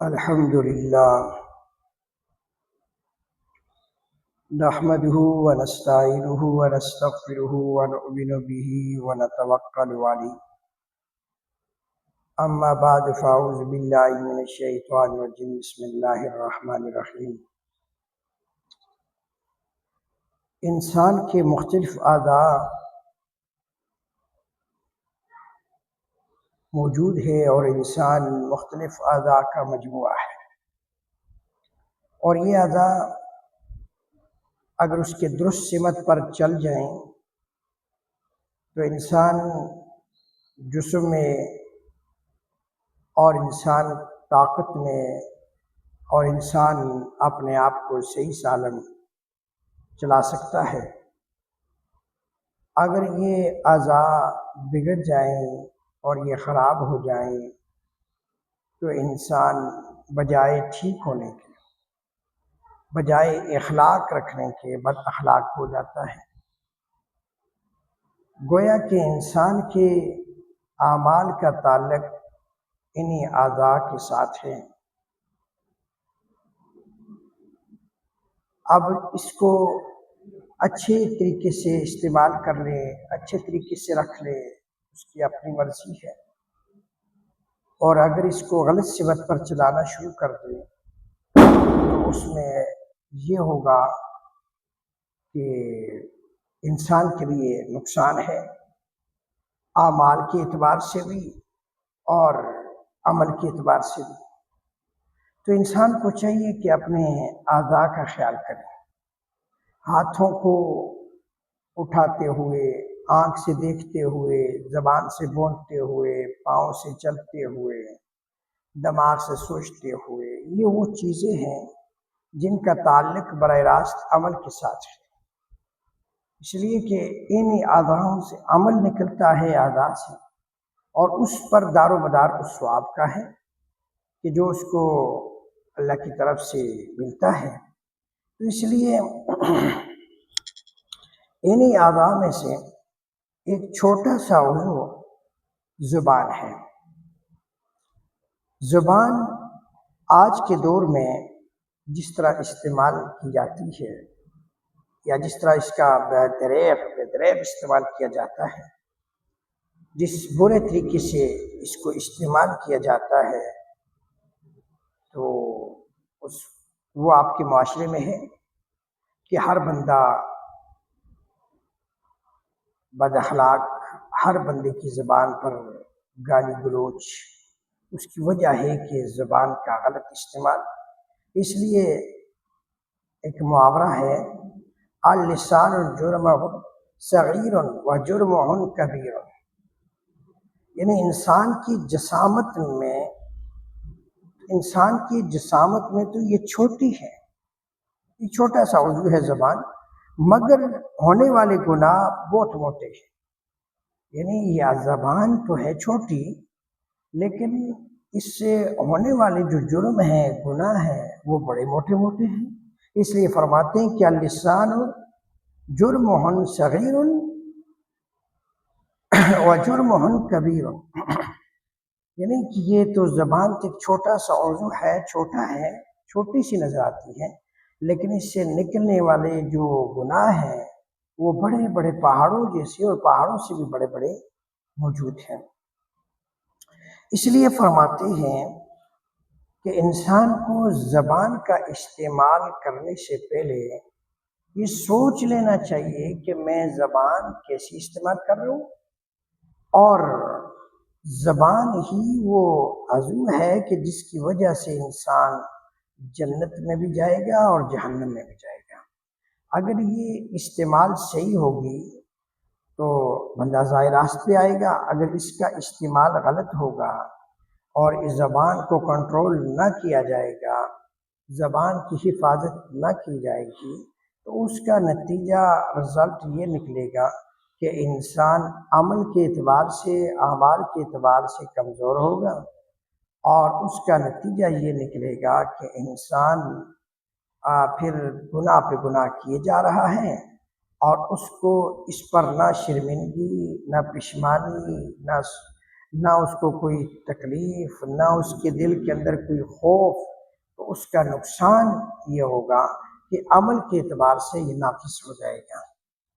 الحمد لله نحمده ونستعينه ونستغفره ونؤمن به ونتوكل عليه. أما بعد فأعوذ بالله من الشيطان الرجيم. بسم الله الرحمن الرحیم. انسان کے مختلف اعضاء موجود ہے اور انسان مختلف اعضاء کا مجموعہ ہے، اور یہ اعضاء اگر اس کے درست سمت پر چل جائیں تو انسان جسم میں اور انسان طاقت میں اور انسان اپنے آپ کو صحیح سالم چلا سکتا ہے. اگر یہ اعضاء بگڑ جائیں اور یہ خراب ہو جائیں تو انسان بجائے ٹھیک ہونے کے، بجائے اخلاق رکھنے کے، بد اخلاق ہو جاتا ہے. گویا کہ انسان کے اعمال کا تعلق انہی اعضاء کے ساتھ ہے. اب اس کو اچھے طریقے سے استعمال کر لے، اچھے طریقے سے رکھ لے، اس کی اپنی مرضی ہے، اور اگر اس کو غلط سمت پر چلانا شروع کر دے تو اس میں یہ ہوگا کہ انسان کے لیے نقصان ہے، اعمال کے اعتبار سے بھی اور عمل کے اعتبار سے بھی. تو انسان کو چاہیے کہ اپنے اعضاء کا خیال کرے. ہاتھوں کو اٹھاتے ہوئے، آنکھ سے دیکھتے ہوئے، زبان سے بولتے ہوئے، پاؤں سے چلتے ہوئے، دماغ سے سوچتے ہوئے، یہ وہ چیزیں ہیں جن کا تعلق براہ راست عمل کے ساتھ ہے. اس لیے کہ ان اعضاء سے عمل نکلتا ہے، اعضاء سے، اور اس پر دار و مدار اس ثواب کا ہے کہ جو اس کو اللہ کی طرف سے ملتا ہے. تو اس لیے انہی اعضاء میں سے ایک چھوٹا سا عضو زبان ہے. زبان آج کے دور میں جس طرح استعمال کی جاتی ہے، یا جس طرح اس کا بے استعمال کیا جاتا ہے، جس برے طریقے سے اس کو استعمال کیا جاتا ہے، تو وہ آپ کے معاشرے میں ہے کہ ہر بندہ بد اخلاق، ہر بندے کی زبان پر گالی گلوچ. اس کی وجہ ہے کہ زبان کا غلط استعمال. اس لیے ایک محاورہ ہے، اللسان جرمہ صغیر و جرمہ کبیر. یعنی انسان کی جسامت میں تو یہ چھوٹی ہے، یہ چھوٹا سا عضو ہے زبان، مگر ہونے والے گناہ بہت موٹے ہیں. یعنی یہ زبان تو ہے چھوٹی، لیکن اس سے ہونے والے جو جرم ہیں، گناہ ہیں، وہ بڑے موٹے موٹے ہیں. اس لیے فرماتے ہیں کہ اللسان جرم صغیر و جرم کبیر. یعنی کہ یہ تو زبان تو ایک چھوٹا سا عضو ہے، چھوٹا ہے، چھوٹی سی نظر آتی ہے، لیکن اس سے نکلنے والے جو گناہ ہیں وہ بڑے بڑے پہاڑوں جیسے، اور پہاڑوں سے بھی بڑے بڑے موجود ہیں. اس لیے فرماتے ہیں کہ انسان کو زبان کا استعمال کرنے سے پہلے یہ سوچ لینا چاہیے کہ میں زبان کیسی استعمال کر رہا ہوں، اور زبان ہی وہ عضو ہے کہ جس کی وجہ سے انسان جنت میں بھی جائے گا اور جہنم میں بھی جائے گا. اگر یہ استعمال صحیح ہوگی تو بندہ ضائع راست پہ آئے گا. اگر اس کا استعمال غلط ہوگا اور اس زبان کو کنٹرول نہ کیا جائے گا، زبان کی حفاظت نہ کی جائے گی، تو اس کا نتیجہ رزلٹ یہ نکلے گا کہ انسان عمل کے اعتبار سے، اعمال کے اعتبار سے کمزور ہوگا، اور اس کا نتیجہ یہ نکلے گا کہ انسان پھر گناہ پہ گناہ کیے جا رہا ہے، اور اس کو اس پر نہ شرمندگی، نہ پشیمانی، نہ اس کو کوئی تکلیف، نہ اس کے دل کے اندر کوئی خوف، تو اس کا نقصان یہ ہوگا کہ عمل کے اعتبار سے یہ ناقص ہو جائے گا۔